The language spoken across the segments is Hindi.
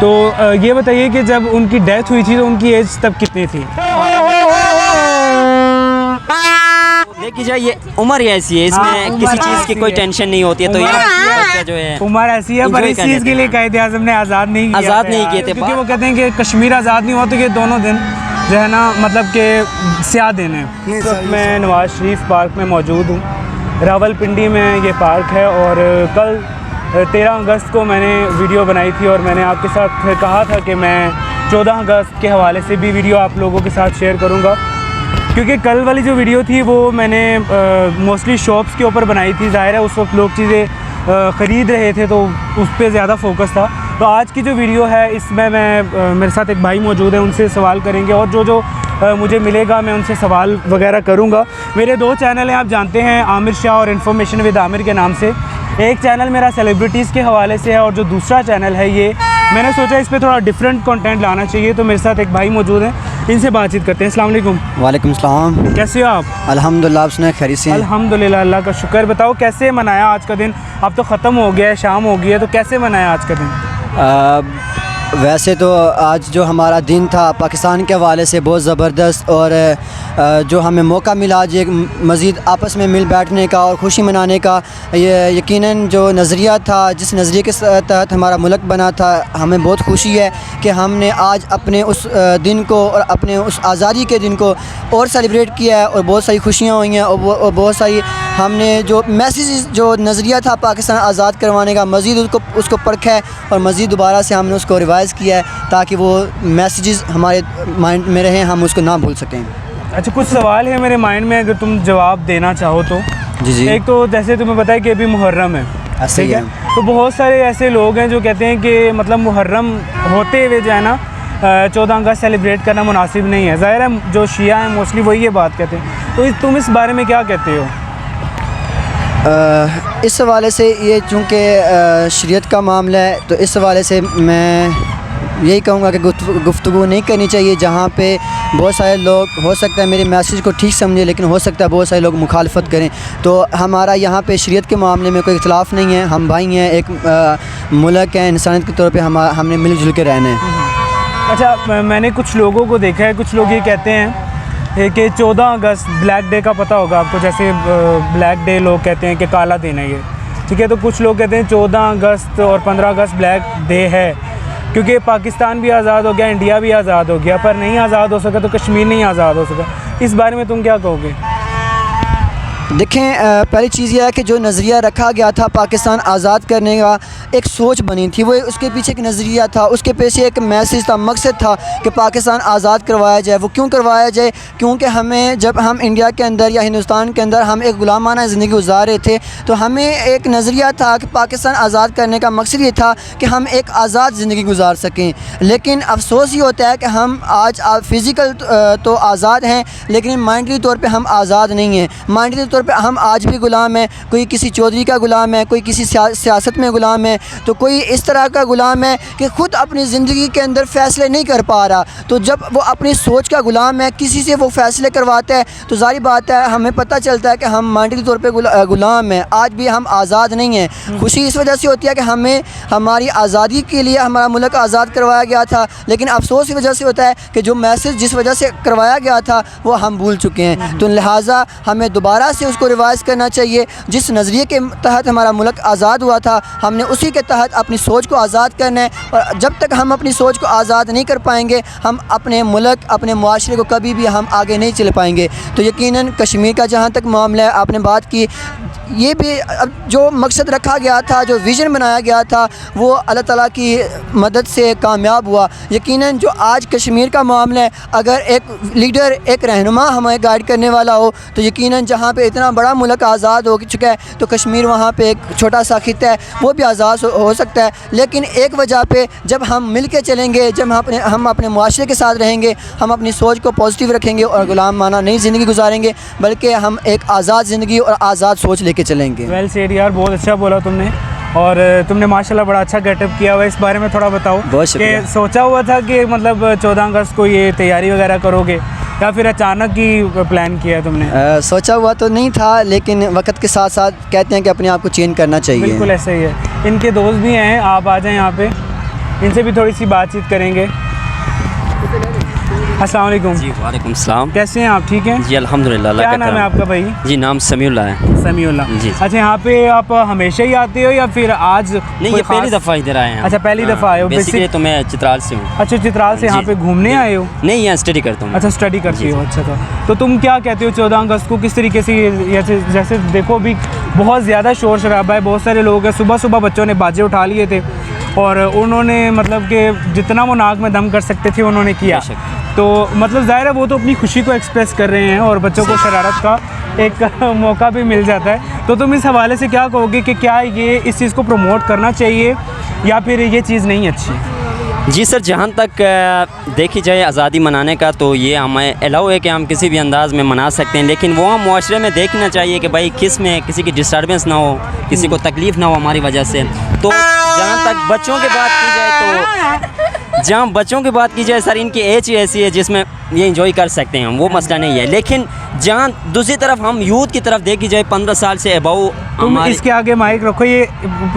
तो ये बताइए कि जब उनकी डेथ हुई थी तो उनकी एज तब कितनी थी? देखिए जाए ये उम्र ही ऐसी है, इसमें किसी चीज़ की कोई टेंशन नहीं होती है। तो ये बच्चा जो है उम्र ऐसी है, पर इस चीज़ के लिए कायदे आज़म ने आज़ाद नहीं किए थे, क्योंकि वो कहते हैं कि कश्मीर आज़ाद नहीं हुआ तो ये दोनों दिन जो है ना, मतलब कि स्याह दिन है। तो मैं नवाज़ शरीफ पार्क में मौजूद हूँ, रावलपिंडी में ये पार्क है। और कल 13 अगस्त को मैंने वीडियो बनाई थी और मैंने आपके साथ कहा था कि मैं 14 अगस्त के हवाले से भी वीडियो आप लोगों के साथ शेयर करूँगा, क्योंकि कल वाली जो वीडियो थी वो मैंने मोस्टली शॉप्स के ऊपर बनाई थी। ज़ाहिर है उस वक्त लोग चीज़ें ख़रीद रहे थे तो उस पर ज़्यादा फोकस था। तो आज की जो वीडियो है इसमें मैं मेरे साथ एक भाई मौजूद है, उनसे सवाल करेंगे और जो मुझे मिलेगा मैं उनसे सवाल वगैरह करूँगा। मेरे 2 चैनल हैं, आप जानते हैं, आमिर शाह और इन्फॉर्मेशन विद आमिर के नाम से। एक चैनल मेरा सेलिब्रिटीज़ के हवाले से है और जो दूसरा चैनल है ये मैंने सोचा इस पर थोड़ा डिफरेंट कंटेंट लाना चाहिए। तो मेरे साथ एक भाई मौजूद हैं, इनसे बातचीत करते हैं। अस्सलाम वालेकुम। वालेकुम सलाम। कैसे हो आप? अल्हम्दुलिल्लाह, आप सुनाए खैरियत से? अल्हम्दुलिल्लाह, अल्लाह का शुक्र। बताओ कैसे मनाया आज का दिन? अब तो ख़त्म हो गया है, शाम हो गई है, तो कैसे मनाया आज का दिन? वैसे तो आज जो हमारा दिन था पाकिस्तान के हवाले से बहुत ज़बरदस्त, और जो हमें मौका मिला आज एक मज़ीद आपस में मिल बैठने का और खुशी मनाने का, ये यकीनन जो नज़रिया था, जिस नज़रिए के तहत हमारा मुल्क बना था, हमें बहुत खुशी है कि हमने आज अपने उस दिन को और अपने उस आज़ादी के दिन को और सेलिब्रेट किया है और बहुत सारी खुशियाँ हुई हैं और बहुत सारी हमने जो मैसेज, जो नज़रिया था पाकिस्तान आज़ाद करवाने का, मज़ीद उसको परखा है और मज़ीद दोबारा से हमने उसको रिवाइज़ किया है ताकि वो मैसेजेस हमारे माइंड में रहें, हम उसको ना भूल सकें। अच्छा, कुछ सवाल है मेरे माइंड में, अगर तुम जवाब देना चाहो तो। जी। एक तो जैसे तुम्हें पता है कि अभी मुहर्रम है, ठीक है, तो बहुत सारे ऐसे लोग हैं जो कहते हैं कि मतलब मुहर्रम होते हुए जो है ना 14 अगस्त सेलिब्रेट करना मुनासिब नहीं है। ज़ाहिर है जो शिया हैं मोस्टली वही ये बात कहते हैं, तो तुम इस बारे में क्या कहते हो? इस हवाले से ये चूँकि शरीयत का मामला है, तो इस हवाले से मैं यही कहूँगा कि गुफ्तगू नहीं करनी चाहिए जहाँ पे बहुत सारे लोग, हो सकता है मेरे मैसेज को ठीक समझे, लेकिन हो सकता है बहुत सारे लोग मुखालफत करें। तो हमारा यहाँ पे शरीयत के मामले में कोई इख्तलाफ नहीं है, हम भाई हैं, एक मुल्क है, इंसानियत के तौर पे हमने मिलजुल के रहना है। अच्छा, मैंने कुछ लोगों को देखा है, कुछ लोग ये कहते हैं कि 14 अगस्त ब्लैक डे का पता होगा आपको, जैसे ब्लैक डे लोग कहते हैं कि काला दिन है ये, ठीक है, तो कुछ लोग कहते हैं 14 अगस्त और 15 अगस्त ब्लैक डे है क्योंकि पाकिस्तान भी आज़ाद हो गया, इंडिया भी आज़ाद हो गया, पर नहीं आज़ाद हो सका तो कश्मीर नहीं आज़ाद हो सका। इस बारे में तुम क्या कहोगे? देखें, पहली चीज़ यह है कि जो नज़रिया रखा गया था पाकिस्तान आज़ाद करने का, एक सोच बनी थी, वो उसके पीछे एक नज़रिया था, उसके पीछे एक मैसेज था, मकसद था कि पाकिस्तान आज़ाद करवाया जाए। वो क्यों करवाया जाए? क्योंकि हमें, जब हम इंडिया के अंदर या हिंदुस्तान के अंदर हम एक गुलामाना ज़िंदगी गुजार रहे थे, तो हमें एक नज़रिया था कि पाकिस्तान आज़ाद करने का मकसद ये था कि हम एक आज़ाद ज़िंदगी गुजार सकें। लेकिन अफसोस ये होता है कि हम आज फ़िज़िकल तो आज़ाद हैं, लेकिन माइंडली तौर पर हम आज़ाद नहीं हैं। माइंडली तौर पे हम आज भी गुलाम हैं, कोई किसी चौधरी का गुलाम है, कोई किसी सियासत में गुलाम है, तो कोई इस तरह का गुलाम है कि ख़ुद अपनी ज़िंदगी के अंदर फ़ैसले नहीं कर पा रहा। तो जब वो अपनी सोच का गुलाम है, किसी से वो फ़ैसले करवाता है, तो ज़ाहिर बात है हमें पता चलता है कि हम माइंडली तौर पे गुलाम हैं, आज भी हम आज़ाद नहीं हैं। खुशी इस वजह से होती है कि हमें हमारी आज़ादी के लिए हमारा मुल्क आज़ाद करवाया गया था, लेकिन अफसोस की वजह से होता है कि जो मैसेज जिस वजह से करवाया गया था वो हम भूल चुके हैं। तो लिहाजा हमें दोबारा से उसको रिवाइज़ करना चाहिए। जिस नज़रिए के तहत हमारा मुल्क आज़ाद हुआ था, हमने उसी के तहत अपनी सोच को आज़ाद करना है, और जब तक हम अपनी सोच को आज़ाद नहीं कर पाएंगे, हम अपने मुल्क, अपने मुआशरे को कभी भी हम आगे नहीं चल पाएंगे। तो यकीनन कश्मीर का जहाँ तक मामला है, आपने बात की, ये भी अब जो मकसद रखा गया था, जो विज़न बनाया गया था, वो अल्लाह ताला की मदद से कामयाब हुआ। यकीनन जो आज कश्मीर का मामला है, अगर एक लीडर, एक रहनुमा हमें गाइड करने वाला हो, तो यकीनन जहाँ पे इतना बड़ा मुल्क आज़ाद हो चुका है, तो कश्मीर वहाँ पे एक छोटा सा खिता है, वो भी आज़ाद हो सकता है। लेकिन एक वजह पे जब हम मिल के चलेंगे, जब हम अपने मुआशरे के साथ रहेंगे, हम अपनी सोच को पॉजिटिव रखेंगे और गुलामाना नई ज़िंदगी गुजारेंगे, बल्कि हम एक आज़ाद ज़िंदगी और आज़ाद सोच लेके चलेंगे। वेल सेड यार, बहुत अच्छा बोला तुमने, और तुमने माशाल्लाह बड़ा अच्छा गेटअप किया हुआ है। इस बारे में थोड़ा बताओ कि सोचा हुआ था कि मतलब 14 अगस्त को ये तैयारी वगैरह करोगे या फिर अचानक ही प्लान किया तुमने? सोचा हुआ तो नहीं था, लेकिन वक्त के साथ साथ कहते हैं कि अपने आप को चेंज करना चाहिए। बिल्कुल ऐसा ही है। इनके दोस्त भी हैं, आप आ जाएं यहाँ पे। इनसे भी थोड़ी सी बातचीत करेंगे। अस्सलाम वालेकुम। जी वालेकुम सलाम। कैसे हैं आप, ठीक हैं? जी अल्हम्दुलिल्लाह। क्या नाम है आपका भाई? जी नाम समीउल्लाह है। समीउल्लाह जी। अच्छा, यहाँ पे आप हमेशा ही आते हो या फिर आज नहीं, कोई ये पहली खास- दफ़ा इधर आए हैं। अच्छा, पहली दफ़ा आए हो। बेसिकली तो मैं चित्राल से हूँ। अच्छा, चित्राल से यहाँ जी। पे घूमने आए हो? नहीं, यहाँ स्टडी करता हूँ। अच्छा, स्टडी करती जी, हो। जी। अच्छा था। तो तुम क्या कहते हो 14 अगस्त को किस तरीके से जैसे देखो अभी बहुत ज़्यादा शोर शराबा है, बहुत सारे लोग हैं, सुबह सुबह बच्चों ने बाजे उठा लिए थे और उन्होंने मतलब कि जितना वो नाक में दम कर सकते थे उन्होंने किया। बेशक। तो मतलब ज़ाहिर है वो तो अपनी खुशी को एक्सप्रेस कर रहे हैं और बच्चों को शरारत का एक मौका भी मिल जाता है। तो तुम इस हवाले से क्या कहोगे कि क्या ये इस चीज़ को प्रमोट करना चाहिए या फिर ये चीज़ नहीं अच्छी? जी सर, जहाँ तक देखी जाए आज़ादी मनाने का, तो ये हमें अलाउ है कि हम किसी भी अंदाज़ में मना सकते हैं, लेकिन वो हम मुआशरे में देखना चाहिए कि भाई किस में किसी की डिस्टर्बेंस ना हो, किसी को तकलीफ़ ना हो हमारी वजह से। तो जहाँ तक बच्चों की बात की जाए तो जहाँ बच्चों की बात की जाए सर, इनकी एज ही ऐसी है जिसमें ये इंजॉय कर सकते हैं, वो मसला नहीं है। लेकिन जहाँ दूसरी तरफ हम यूथ की तरफ देखी जाए 15 साल से अबव, तुम इसके आगे माइक रखो, ये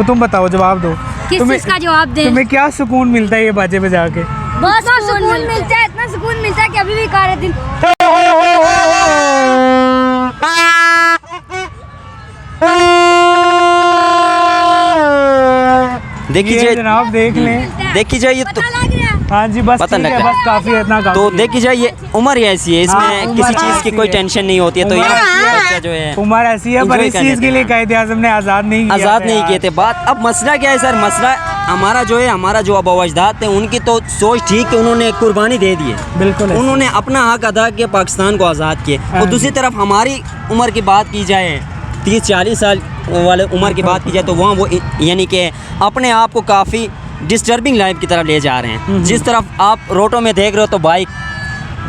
तुम बताओ, जवाब दो। किस चीज़ का जवाब दें? तुम्हें क्या सुकून मिलता है ये बाजे बजा के? बहुत सुकून मिलता है, इतना सुकून मिलता है कि अभी भी खा रहे दिन। देखी ये जाए जनाब देख लें। देखी जाए ये तो पता लग रहा है। हाँ जी, बस पता ठीक है, लग रहा बस काफ़ी है, इतना काफ़ी तो है। देखी जाए ये उम्र ही ऐसी है, हाँ, इसमें उम्र किसी चीज़ की ऐसी कोई है। टेंशन नहीं होती है। तो उम्र यहाँ बच्चा जो है उम्र ऐसी है, पर enjoy इस करने चीज़ के देना। लिए कायदे आज़म ने आज़ाद नहीं किया आज़ाद था नहीं यार। किए थे। बात अब मसला क्या है सर, मसला हमारा जो है, हमारा जो अबा अजदाद थे उनकी तो सोच ठीक है, उन्होंने कुर्बानी दे दी है, बिल्कुल ऐसे। उन्होंने अपना हक अदा किया, पाकिस्तान को आज़ाद किए। हाँ और दूसरी तरफ हमारी उम्र की बात की जाए, 30-40 साल वाले उम्र की बात की जाए, तो वहाँ वो यानी कि अपने आप को काफ़ी डिस्टर्बिंग लाइफ की तरफ ले जा रहे हैं। जिस तरफ आप रोडों में देख रहे हो तो बाइक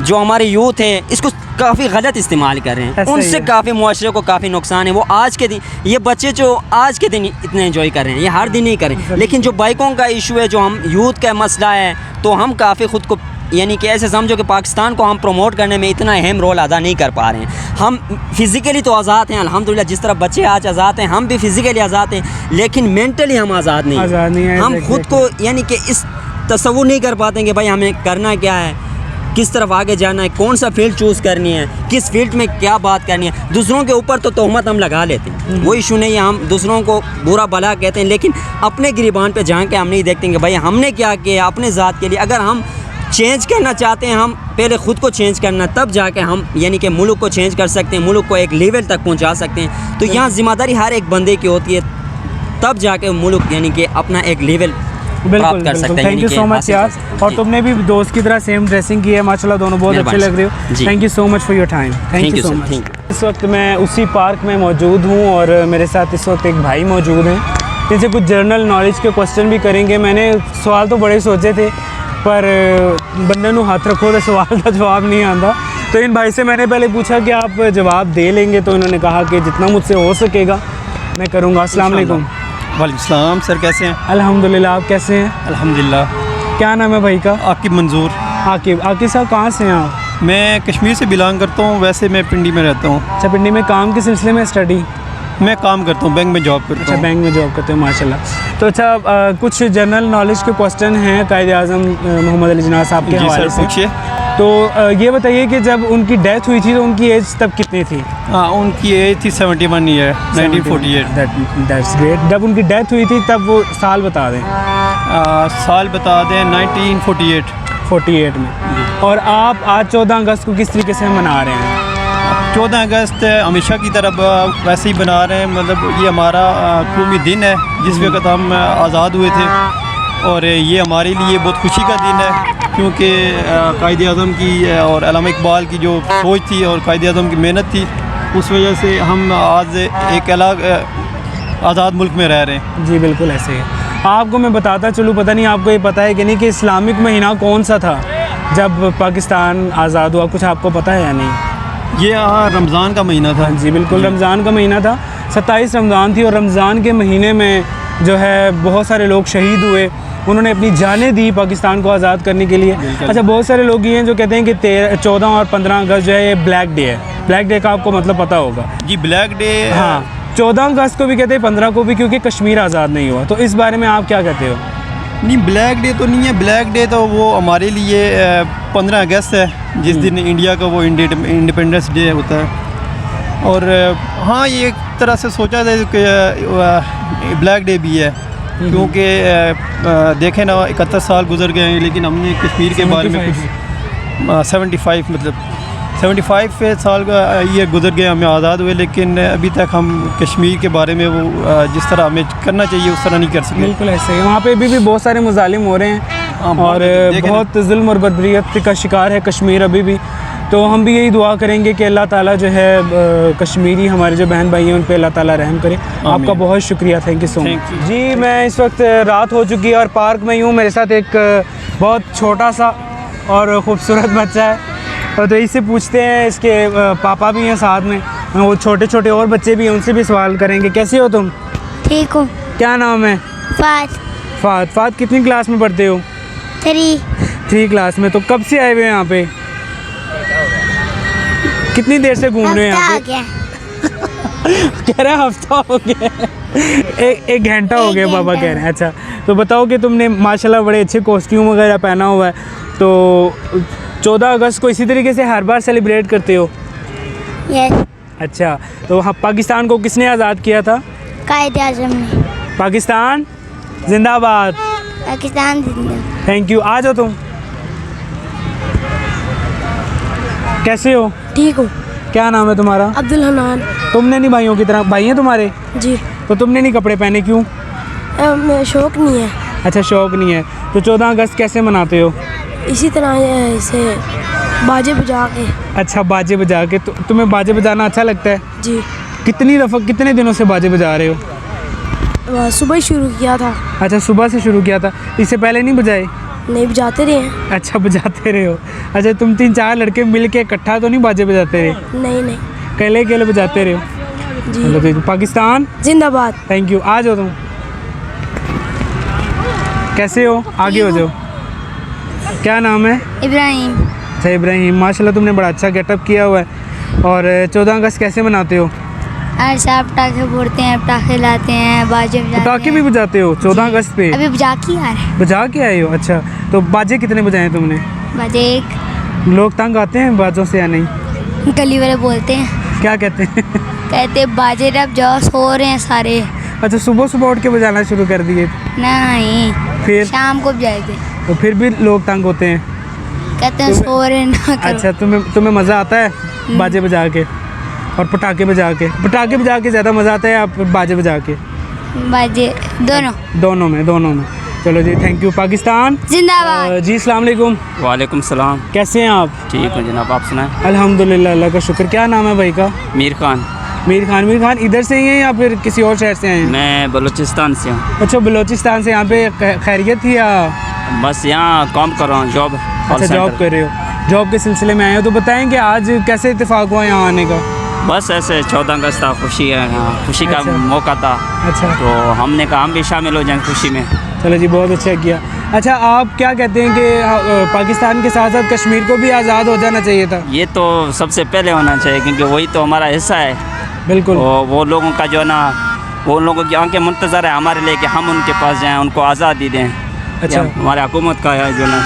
जो हमारी यूथ है इसको काफ़ी गलत इस्तेमाल कर रहे हैं, ऐसा ही उनसे है। काफ़ी मुआशरे को काफ़ी नुकसान है। वो आज के दिन, ये बच्चे जो आज के दिन इतने एंजॉय कर रहे हैं, ये हर दिन नहीं करें। लेकिन जो बाइकों का इशू है, जो हम यूथ का मसला है, तो हम काफ़ी ख़ुद को यानी कि ऐसे समझो कि पाकिस्तान को हम प्रमोट करने में इतना अहम रोल अदा नहीं कर पा रहे हैं। हम फिज़िकली तो आज़ाद हैं अल्हम्दुलिल्लाह, जिस तरह बच्चे आज आज़ाद हैं, हम भी फिज़िकली आज़ाद हैं, लेकिन मेंटली हम आज़ाद नहीं हैं। हम खुद को यानी कि इस तसव्वुर नहीं कर पाते कि भाई हमें करना क्या है, किस तरफ आगे जाना है, कौन सा फील्ड चूज़ करनी है, किस फील्ड में क्या बात करनी है। दूसरों के ऊपर तो तोहमत हम लगा लेते हैं, वो इशू नहीं है, हम दूसरों को बुरा भला कहते हैं, लेकिन अपने गिरबान पे झांक के हम नहीं देखते कि भाई हमने क्या किया अपने ज़ात के लिए। अगर हम चेंज करना चाहते हैं, हम पहले ख़ुद को चेंज करना, तब जाके हम यानी कि मुल्क को चेंज कर सकते हैं, मुल्क को एक लेवल तक पहुंचा सकते हैं। तो यहाँ ज़िम्मेदारी हर एक बंदे की होती है, तब जाके मुल्क यानी कि अपना एक लेवल प्राप्त कर सकते हैं। थैंक यू सो मच यार। और तुमने भी दोस्त की तरह सेम ड्रेसिंग की है, माशाल्लाह दोनों बहुत अच्छे लग रहे हो। Thank you so much for your time. Thank you so much. इस वक्त मैं उसी पार्क में मौजूद हूँ और मेरे साथ इस वक्त एक भाई मौजूद हैं, जिनसे कुछ जनरल नॉलेज के क्वेश्चन भी करेंगे। मैंने सवाल तो बड़े सोचे थे, पर बंदे नू हाथ रखो तो सवाल का जवाब नहीं आता। तो इन भाई से मैंने पहले पूछा कि आप जवाब दे लेंगे, तो इन्होंने कहा कि जितना मुझसे हो सकेगा मैं करूँगा। अस्सलाम वालेकुम। वालेकुम सलाम सर, कैसे हैं? अल्हम्दुलिल्लाह, आप कैसे हैं? अल्हम्दुलिल्लाह। क्या नाम है भाई का? आकिब मंजूर। आकिब। आकिब साहब कहाँ से हैं आप? मैं कश्मीर से बिलोंग करता हूँ, वैसे मैं पिंडी में रहता हूँ। अच्छा, पिंडी में काम के सिलसिले में स्टडी? मैं काम करता हूँ, बैंक में जॉब करता अच्छा, हूँ। बैंक में जॉब करते हो, माशाल्लाह। तो अच्छा, कुछ जनरल नॉलेज के क्वेश्चन हैं कायदे आज़म मोहम्मद अली जिन्ना साहब के जी हवाले सर, से। पूछिए। तो ये बताइए कि जब उनकी डेथ हुई थी तो उनकी एज तब कितनी थी? हाँ, उनकी एज थी 71 ईयर, 1948। That's great. जब उनकी डेथ हुई थी तब वो साल बता दें। साल बता दें 1948। 48 में। और आप आज 14 अगस्त को किस तरीके से मना रहे हैं? 14 अगस्त हमेशा की तरफ वैसे ही बना रहे हैं, मतलब ये हमारा कौमी दिन है जिस वक्त हम आज़ाद हुए थे, और ये हमारे लिए बहुत खुशी का दिन है, क्योंकि कायदे आज़म की और अल्लामा इकबाल की जो सोच थी और कायदे आज़म की मेहनत थी, उस वजह से हम आज एक अलग आज़ाद मुल्क में रह रहे हैं। जी बिल्कुल ऐसे ही। आपको मैं बताता चलूँ, पता नहीं आपको ये पता है कि नहीं, कि इस्लामिक महीना कौन सा था जब पाकिस्तान आज़ाद हुआ? कुछ आपको पता है या नहीं? ये रमज़ान का महीना था। जी बिल्कुल, रमज़ान का महीना था। 27 रमज़ान थी और रमज़ान के महीने में जो है बहुत सारे लोग शहीद हुए, उन्होंने अपनी जानें दी पाकिस्तान को आज़ाद करने के लिए। अच्छा, बहुत सारे लोग ये हैं जो कहते हैं कि 14 और 15 अगस्त जो है ये ब्लैक डे है। ब्लैक डे का आपको मतलब पता होगा? जी, ब्लैक डे। हाँ, 14 अगस्त को भी कहते हैं, 15 को भी, क्योंकि कश्मीर आज़ाद नहीं हुआ। तो इस बारे में आप क्या कहते हो? नहीं, ब्लैक डे तो नहीं है। ब्लैक डे तो वो हमारे लिए 15 अगस्त है, जिस दिन इंडिया का वो इंडिपेंडेंस डे होता है। और हाँ, ये एक तरह से सोचा जाए कि ब्लैक डे भी है, क्योंकि देखें ना 71 साल गुजर गए हैं, लेकिन हमने कश्मीर के बारे में कुछ 75 साल का ये गुजर गए, हमें आज़ाद हुए, लेकिन अभी तक हम कश्मीर के बारे में वो जिस तरह हमें करना चाहिए उस तरह नहीं कर सके। बिल्कुल ऐसे ही वहाँ पे भी बहुत सारे मुजालिम हो रहे हैं और बहुत जुल्म और बदरियत का शिकार है कश्मीर अभी भी। तो हम भी यही दुआ करेंगे कि अल्लाह ताला जो है कश्मीरी हमारे जो बहन भाई हैं उन पे अल्लाह ताला रहम करे। आपका बहुत शुक्रिया, थैंक यू सो मच जी। मैं इस वक्त रात हो चुकी है और पार्क में यूँ, मेरे साथ एक बहुत छोटा सा और ख़ूबसूरत बच्चा है, तो इससे पूछते हैं, इसके पापा भी हैं साथ में, वो छोटे छोटे और बच्चे भी हैं, उनसे भी सवाल करेंगे। कैसे हो तुम? ठीक हूँ। क्या नाम है? फात। फात कितनी क्लास में पढ़ते हो? 3 क्लास में। तो कब से आए हुए हैं यहाँ पे? कितनी देर से घूम रहे हैं यहाँ पे? कह रहे हैं हफ्ता हो गया, एक घंटा हो गया पापा कह रहे हैं। अच्छा, तो बताओ कि तुमने माशाल्लाह बड़े अच्छे कॉस्ट्यूम वगैरह पहना हुआ है, तो 14 अगस्त को इसी तरीके से हर बार सेलिब्रेट करते हो? यस। अच्छा, तो पाकिस्तान को किसने आज़ाद किया था? कायद-ए-आज़म ने। पाकिस्तान जिंदाबाद। पाकिस्तान जिंदाबाद। Thank you. आ जाओ तुम। कैसे हो? ठीक हूँ। क्या नाम है तुम्हारा? अब्दुल हनान। तुमने नहीं भाइयों की तरह, भाई हैं तुम्हारे? जी। तो तुमने नहीं कपड़े पहने, क्यों? शौक नहीं है। अच्छा, शौक़ नहीं है। तो 14 अगस्त कैसे मनाते हो? इसी तरह इसे बाजे बजा के। अच्छा, बाजे बजा के। तो तुम्हें बाजे बजाना अच्छा लगता है? जी। कितने दिनों से बाजे बजा रहे हो? सुबह ही शुरू किया था। अच्छा, सुबह से शुरू किया था, इससे पहले नहीं बजाए? नहीं, बजाते रहे हैं। अच्छा, बजाते रहे हो। अच्छा, तुम 3-4 लड़के मिल के इकट्ठा तो नहीं बाजे बजाते रहे? नहीं। अकेले अकेले बजाते रहे हो? जी। पाकिस्तान जिंदाबाद। Thank you. आ जाओ तुम। कैसे हो? आगे हो जाओ। क्या नाम है? इब्राहिम। अच्छा, इब्राहिम। माशाल्लाह तुमने बड़ा अच्छा गेटअप किया हुआ है। और 14 अगस्त कैसे मनाते हो? हर साल पटाखे फोड़ते हैं, पटाखे लाते हैं, बाजे बजाते हैं। पटाखे भी बजाते हो 14 अगस्त पे? अभी बजा के आ रहे हैं। बजा के आए हो? अच्छा, तो बाजे कितने बजाए तुमने? बाजे एक। लोग तंग आते हैं बाजों से या नहीं? गली वाले बोलते हैं। क्या कहते हैं? कहते हैं बाजे रब जाओ, सो रहे हैं सारे। अच्छा, सुबह सुबह उठ के बजाना शुरू कर दिए? नहीं, फिर शाम को बजाएंगे। तो फिर भी लोग तंग होते हैं? कहते हैं सो रहे ना करो। अच्छा, तुम्हें मज़ा आता है बाजे बजा के और पटाखे बजा के? पटाखे बजा के ज़्यादा मज़ा आता है या बाजे बजा के? बाजे दोनों में। चलो जी, थैंक यू। पाकिस्तान जिंदाबाद। जी, अस्सलाम वालेकुम। वालेकुम सलाम। कैसे हैं आप? ठीक हूँ जनाब, आप सुनाएं? अल्हम्दुलिल्लाह, अल्लाह का शुक्र। क्या नाम है भाई का? मीर खान। मीर खान इधर से ही हैं या फिर किसी और शहर से आए हैं? मैं बलूचिस्तान से हूँ। अच्छा, बलूचिस्तान से। यहाँ पे खैरियत थी या? बस यहाँ काम कर रहा हूँ, जॉब। अच्छा, जॉब कर रहे हो, जॉब के सिलसिले में आए हो। तो बताएं कि आज कैसे इत्तेफाक हुआ यहाँ आने का? बस ऐसे 14 अगस्त था, खुशी है यहाँ, खुशी का अच्छा। मौका था, अच्छा, तो हमने कहा हम भी शामिल हो जाएं खुशी में। चलो जी, बहुत अच्छा किया। अच्छा, आप क्या कहते हैं कि पाकिस्तान के साथ साथ कश्मीर को भी आज़ाद हो जाना चाहिए था? ये तो सबसे पहले होना चाहिए, क्योंकि वही तो हमारा हिस्सा है। बिल्कुल। वो लोगों का जो है ना, वो लोगों की आंखें मुंतज़र है हमारे लिए कि हम उनके पास जाएं, उनको आज़ादी दें। अच्छा, हमारे हुकूमत का है जो ना,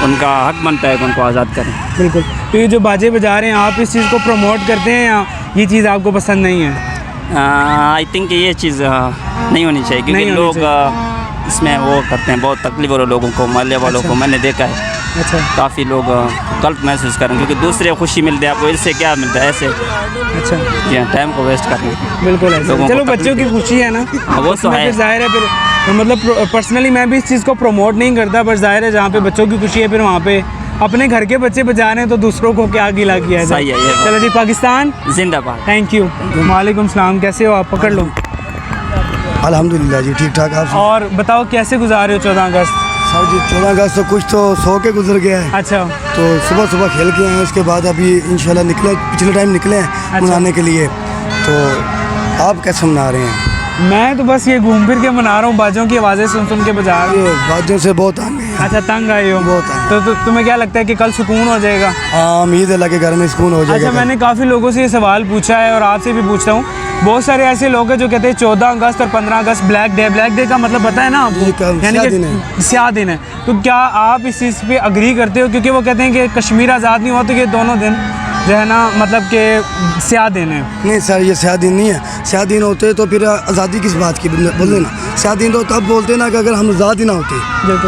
उनका हक बनता है कि उनको आज़ाद करें। बिल्कुल। तो ये जो बाजे बजा रहे हैं, आप इस चीज़ को प्रमोट करते हैं या ये चीज़ आपको पसंद नहीं है? आई थिंक ये चीज़ नहीं होनी चाहिए, क्योंकि नहीं होनी लोग इसमें वो करते हैं, बहुत तकलीफ हो रही लोगों को, मोहल्ले वालों अच्छा। को मैंने देखा है। अच्छा, काफ़ी लोग गलत महसूस करें, क्योंकि दूसरे खुशी मिलती है, आपको इससे क्या मिलता है? ऐसे अच्छा, जी हाँ, टाइम को वेस्ट करना। बिल्कुल ऐसे। लोगों को चलो, तकलीफ- बच्चों की खुशी है ना, वो तो उसमें है। फिर जाहिर है। फिर तो मतलब पर्सनली मैं भी इस चीज़ को प्रमोट नहीं करता, पर जाहिर है जहाँ पे बच्चों की खुशी है, फिर वहाँ पे अपने घर के बच्चे बजा रहे हैं तो दूसरों को क्या गिला किया जाए। सही है ये बात। चलो जी, पाकिस्तान जिंदाबाद। Thank you. वालेकुम सलाम। कैसे हो आप? पकड़ लो। अल्हम्दुलिल्लाह जी, ठीक ठाक। आप और बताओ कैसे गुजार रहे हो 14 अगस्त? सर जी, 14 अगस्त तो कुछ तो सो के गुजर गया है। अच्छा, तो सुबह सुबह खेल के आए, उसके बाद अभी इंशाल्लाह निकले, पिछले टाइम निकले हैं मनाने के लिए। तो आप कैसे मना रहे हैं? मैं तो बस ये घूम फिर के मना रहा हूँ, बाजों की आवाज़ें सुन सुन के बजा रहा हूँ। ये बाजों से बहुत आगे हैं। अच्छा, तंग आए हो? बहुत तंग। तो तुम्हें क्या लगता है कि कल सुकून हो जाएगा? हाँ, उम्मीद है, लगे घर में सुकून हो जाएगा। अच्छा, मैंने काफ़ी लोगों से ये सवाल पूछा है और आपसे भी पूछता हूँ बहुत सारे ऐसे लोग हैं जो कहते हैं 14 अगस्त और 15 अगस्त ब्लैक डे का मतलब पता है ना आपको, यानी कि स्याह दिन है। तो क्या आप इस चीज़ पे अग्री करते हो? क्योंकि वो कहते हैं कि कश्मीर आज़ाद नहीं हुआ तो ये दोनों दिन जो है ना मतलब कि स्याह दिन है। नहीं सर, ये स्याह दिन नहीं है। स्याह दिन होते तो फिर आज़ादी किस बात की बोल ना। स्याह दिन तो तब बोलते ना कि अगर हम आज़ाद ही ना होते,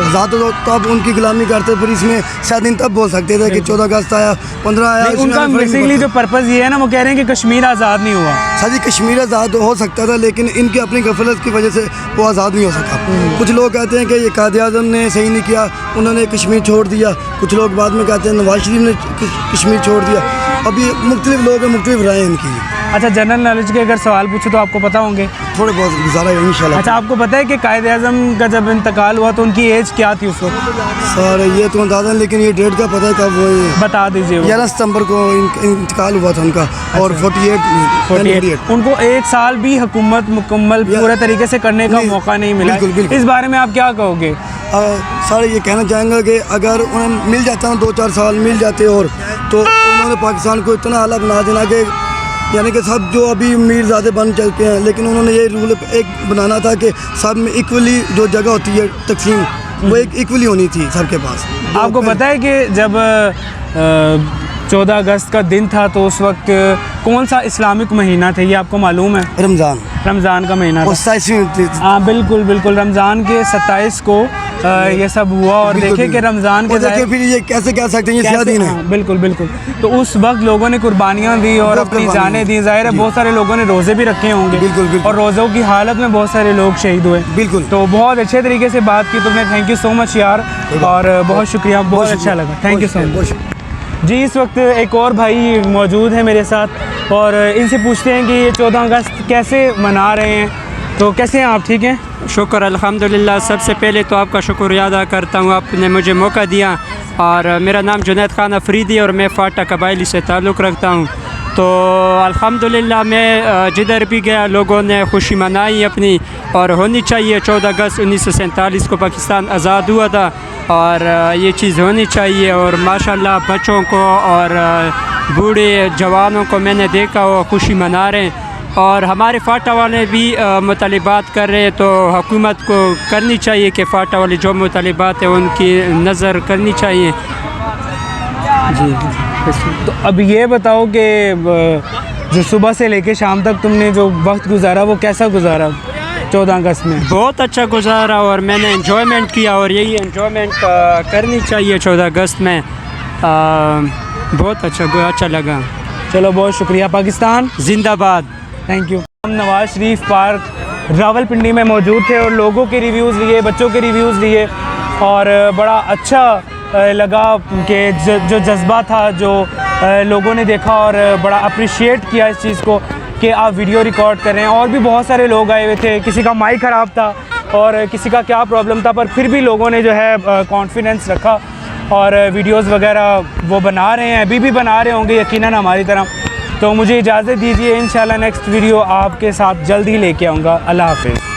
आज़ाद तो तब उनकी गुलामी करते, फिर इसमें स्याह दिन तब बोल सकते थे कि 14 अगस्त आया, 15 आया। उनका बेसिकली जो पर्पज़ ये है ना, वो कह रहे हैं कि कश्मीर आज़ाद नहीं हुआ। सर जी, कश्मीर आज़ाद हो सकता था, लेकिन इनकी अपनी गफलत की वजह से वो आज़ाद नहीं हो सका। कुछ लोग कहते हैं कि ये कायद आज़म ने सही नहीं किया, उन्होंने कश्मीर छोड़ दिया। कुछ लोग बाद में कहते हैं नवाज शरीफ ने कश्मीर छोड़ दिया। अभी मुख्तलिफ लोग हैं, मुख्तलिफ राय इनकी। अच्छा, जनरल नॉलेज के अगर सवाल पूछो तो आपको पता होंगे? थोड़े बहुत गुजारा है इंशाल्लाह। अच्छा, आपको पता है कि कायद आज़म का जब इंतकाल हुआ तो उनकी एज क्या थी उस वक्त? सर ये तो अंदाज़ा, लेकिन ये डेट का पता है कब वो बता दीजिए। 11 सितंबर को इंतकाल हुआ था उनका। और 48 उनको 1 साल भी हुकूमत मुकम्मल पूरे तरीके से करने का मौका नहीं मिला। बिल्कुल। इस बारे में आप क्या कहोगे? सर ये कहना चाहेंगे कि अगर उन्हें मिल जाता ना 2-4 साल मिल जाते, और तो उन्होंने पाकिस्तान को इतना आला बना देना कि यानी कि सब जो अभी अमीर ज़्यादा बन चुके हैं, लेकिन उन्होंने ये रूल एक बनाना था कि सब में इक्वली जो जगह होती है तकसीम, वो एक इक्वली होनी थी सबके पास। आपको पता है कि जब 14 अगस्त का दिन था तो उस वक्त कौन सा इस्लामिक महीना था, ये आपको मालूम है? रमज़ान का महीना था। हाँ बिल्कुल, रमज़ान के 27 को ये सब हुआ। और देखे कि रमज़ान के देखिए फिर ये कैसे कह सकते हैं ये स्याह दिन है। बिल्कुल। तो उस वक्त लोगों ने कुर्बानियाँ दी और अपनी जानें दी। ज़ाहिर है बहुत सारे लोगों ने रोज़े भी रखे होंगे। बिल्कुल। और रोज़ों की हालत में बहुत सारे लोग शहीद हुए। बिल्कुल। तो बहुत अच्छे तरीके से बात की तुमने, थैंक यू सो मच यार, और बहुत शुक्रिया, बहुत अच्छा लगा, थैंक यू सो मच। जी, इस वक्त एक और भाई मौजूद हैं मेरे साथ और इनसे पूछते हैं कि ये 14 अगस्त कैसे मना रहे हैं। तो कैसे हैं आप, ठीक हैं? शुक्र अल्हम्दुलिल्लाह। सबसे पहले तो आपका शुक्रिया अदा करता हूँ, आपने मुझे मौका दिया। और मेरा नाम जुनैद खान अफरीदी और मैं फाटा कबायली से ताल्लुक़ रखता हूँ। तो अल्हम्दुलिल्लाह मैं जिधर भी गया लोगों ने खुशी मनाई अपनी, और होनी चाहिए। 14 अगस्त 1947 को पाकिस्तान आज़ाद हुआ था और ये चीज़ होनी चाहिए। और माशाल्लाह बच्चों को और बूढ़े जवानों को मैंने देखा वो खुशी मना रहे हैं। और हमारे फ़ाटा वाले भी मुतालिबात कर रहे हैं, तो हुकूमत को करनी चाहिए कि फ़ाटा वाले जो मुतालिबात है उनकी नज़र करनी चाहिए। जी। तो अब ये बताओ कि जो सुबह से लेके शाम तक तुमने जो वक्त गुजारा वो कैसा गुजारा 14 अगस्त में? बहुत अच्छा गुजारा और मैंने एंजॉयमेंट किया, और यही एंजॉयमेंट करनी चाहिए 14 अगस्त में। बहुत अच्छा लगा। चलो बहुत शुक्रिया। पाकिस्तान जिंदाबाद। Thank you. हम नवाज शरीफ पार्क रावलपिंडी में मौजूद थे और लोगों के रिव्यूज़ लिए, बच्चों के रिव्यूज़ लिए, और बड़ा अच्छा लगा कि जो जज्बा था जो लोगों ने देखा और बड़ा अप्रिशिएट किया इस चीज़ को कि आप वीडियो रिकॉर्ड कर रहे हैं। और भी बहुत सारे लोग आए हुए थे, किसी का माइक ख़राब था और किसी का क्या प्रॉब्लम था, पर फिर भी लोगों ने जो है कॉन्फिडेंस रखा और वीडियोज़ वगैरह वो बना रहे हैं, अभी भी बना रहे होंगे यकीनन हमारी तरह। तो मुझे इजाज़त दीजिए, इंशाल्लाह नेक्स्ट वीडियो आपके साथ जल्द ही लेके आऊँगा। अल्लाह हाफ़िज़।